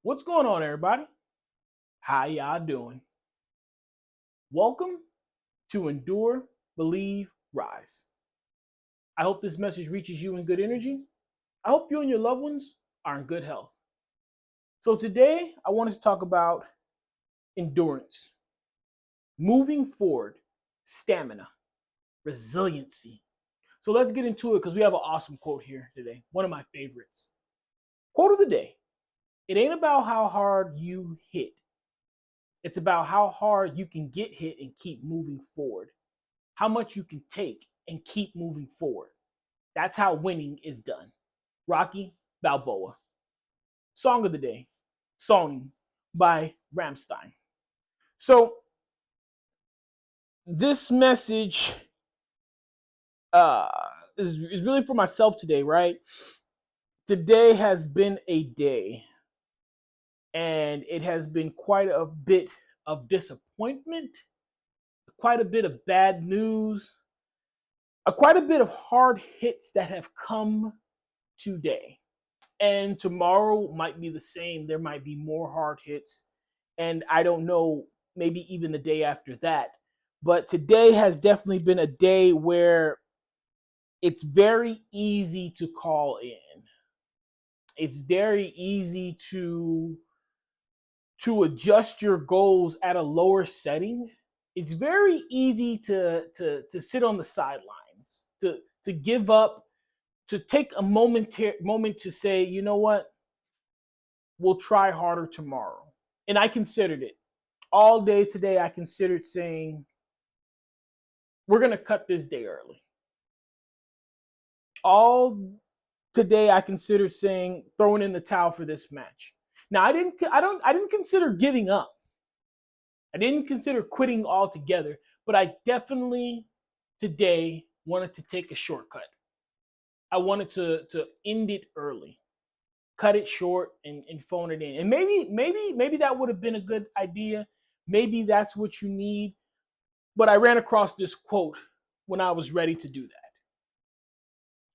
What's going on, everybody? How y'all doing? Welcome to Endure, Believe, Rise. I hope this message reaches you in good energy. I hope you and your loved ones are in good health. So, today I wanted to talk about endurance, moving forward, stamina, resiliency. So, let's get into it because we have an awesome quote here today, one of my favorites. Quote of the day: It ain't about how hard you hit, it's about how hard you can get hit and keep moving forward. How much you can take and keep moving forward. That's how winning is done. Rocky Balboa. Song of the day, Song by Ramstein. So this message uh, is really for myself today, right? Today has been a day, and it has been quite a bit of disappointment, quite a bit of bad news, quite a bit of hard hits that have come today. And tomorrow might be the same. There might be more hard hits. And I don't know, maybe even the day after that. But today has definitely been a day where it's very easy to call in. It's very easy to adjust your goals at a lower setting. It's very easy to sit on the sidelines, to give up, to take a moment to say, you know what, we'll try harder tomorrow. And I considered it all day today. I considered saying, we're going to cut this day early. All today, I considered saying, throwing in the towel for this match. Now, I didn't consider giving up. I didn't consider quitting altogether, but I definitely today wanted to take a shortcut. I wanted to end it early, cut it short, and phone it in. And maybe that would have been a good idea. Maybe that's what you need. But I ran across this quote when I was ready to do that.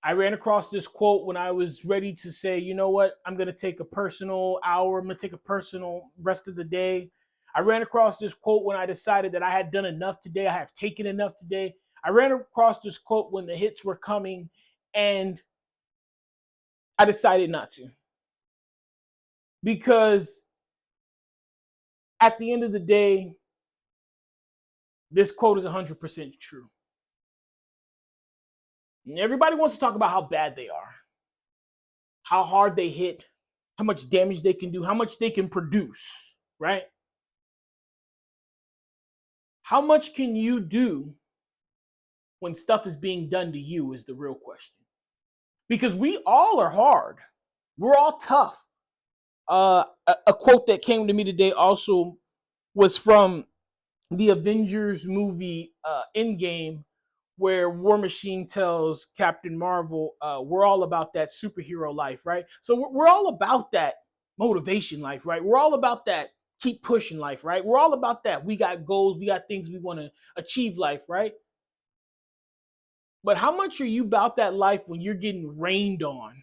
I ran across this quote when I was ready to say, you know what, I'm going to take a personal hour. I'm going to take a personal rest of the day. I ran across this quote when I decided that I had done enough today. I have taken enough today. I ran across this quote when the hits were coming, and I decided not to. Because at the end of the day, this quote is 100% true. And everybody wants to talk about how bad they are, how hard they hit, how much damage they can do, how much they can produce, right? How much can you do when stuff is being done to you is the real question. Because we all are hard. We're all tough. A quote that came to me today also was from the Avengers movie Endgame, where War Machine tells Captain Marvel, we're all about that superhero life, right? So we're all about that motivation life, right? We're all about that keep pushing life, right? We're all about that. We got goals, we got things we want to achieve life, right? But how much are you about that life when you're getting rained on?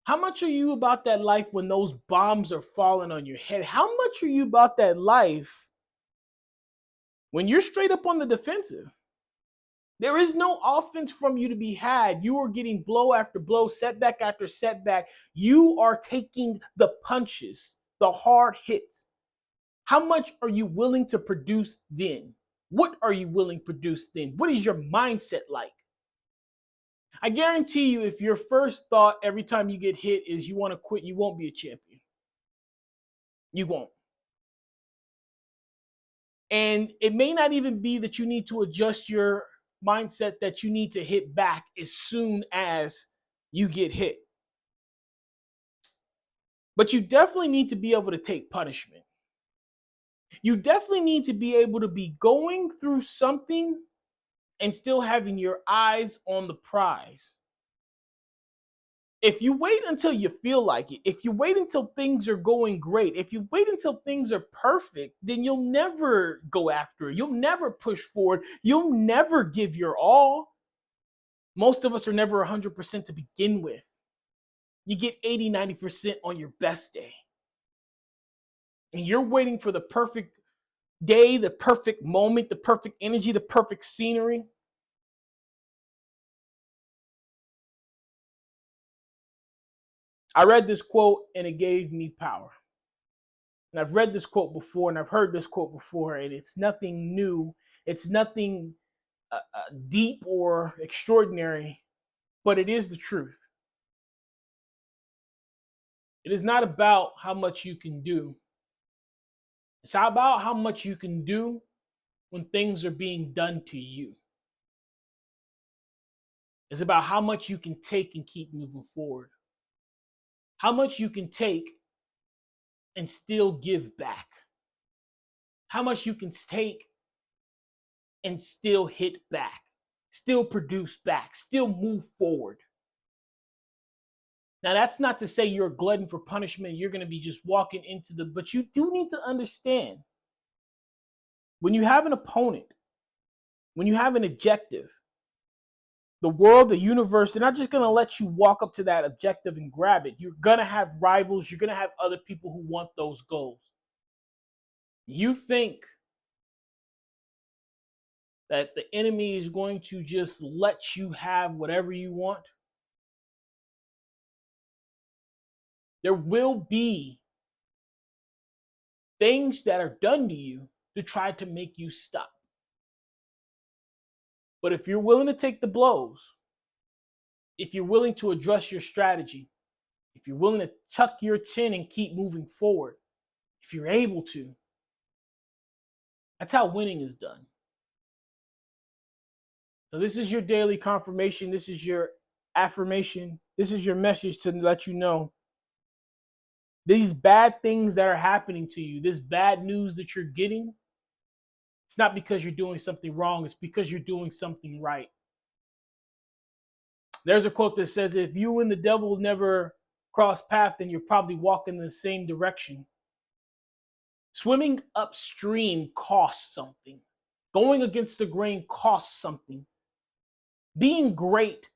How much are you about that life when those bombs are falling on your head? How much are you about that life when you're straight up on the defensive? There is no offense from you to be had. You are getting blow after blow, setback after setback. You are taking the punches, the hard hits. How much are you willing to produce then? What are you willing to produce then? What is your mindset like? I guarantee you, if your first thought every time you get hit is you want to quit, you won't be a champion. You won't. And it may not even be that you need to adjust your mindset that you need to hit back as soon as you get hit. But you definitely need to be able to take punishment. You definitely need to be able to be going through something and still having your eyes on the prize. If you wait until you feel like it, if you wait until things are going great, if you wait until things are perfect, then you'll never go after it. You'll never push forward. You'll never give your all. Most of us are never 100% to begin with. You get 80, 90% on your best day. And you're waiting for the perfect day, the perfect moment, the perfect energy, the perfect scenery. I read this quote and it gave me power. And I've read this quote before and I've heard this quote before, and it's nothing new. It's nothing deep or extraordinary, but it is the truth. It is not about how much you can do. It's about how much you can do when things are being done to you. It's about how much you can take and keep moving forward. How much you can take and still give back. How much you can take and still hit back, still produce back, still move forward. Now, that's not to say you're a glutton for punishment. You're going to be just walking into but you do need to understand when you have an opponent, when you have an objective, the world, the universe, they're not just going to let you walk up to that objective and grab it. You're going to have rivals. You're going to have other people who want those goals. You think that the enemy is going to just let you have whatever you want? There will be things that are done to you to try to make you stop. But if you're willing to take the blows, if you're willing to address your strategy, if you're willing to tuck your chin and keep moving forward, if you're able to, that's how winning is done. So this is your daily confirmation. This is your affirmation. This is your message to let you know these bad things that are happening to you, this bad news that you're getting, it's not because you're doing something wrong. It's because you're doing something right. There's a quote that says, if you and the devil never cross paths, then you're probably walking in the same direction. Swimming upstream costs something. Going against the grain costs something. Being great,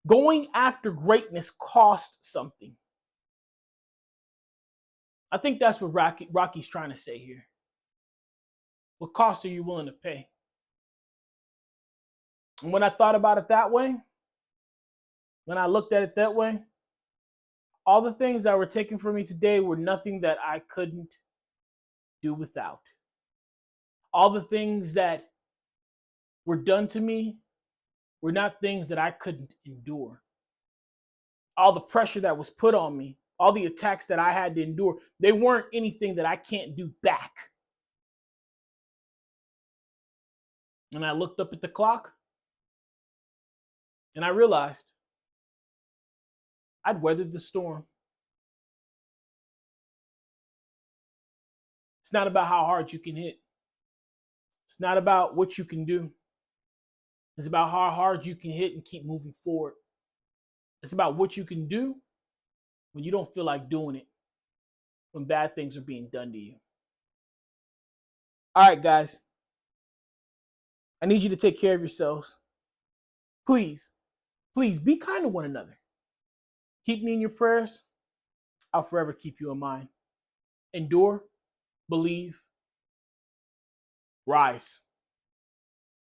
going after greatness costs something. I think that's what Rocky's trying to say here. What cost are you willing to pay? And when I thought about it that way, when I looked at it that way, all the things that were taken from me today were nothing that I couldn't do without. All the things that were done to me were not things that I couldn't endure. All the pressure that was put on me, all the attacks that I had to endure, they weren't anything that I can't do back. And I looked up at the clock and I realized I'd weathered the storm. It's not about how hard you can hit. It's not about what you can do. It's about how hard you can hit and keep moving forward. It's about what you can do when you don't feel like doing it, when bad things are being done to you. All right, guys. I need you to take care of yourselves. Please, please be kind to one another. Keep me in your prayers. I'll forever keep you in mind. Endure, believe, rise.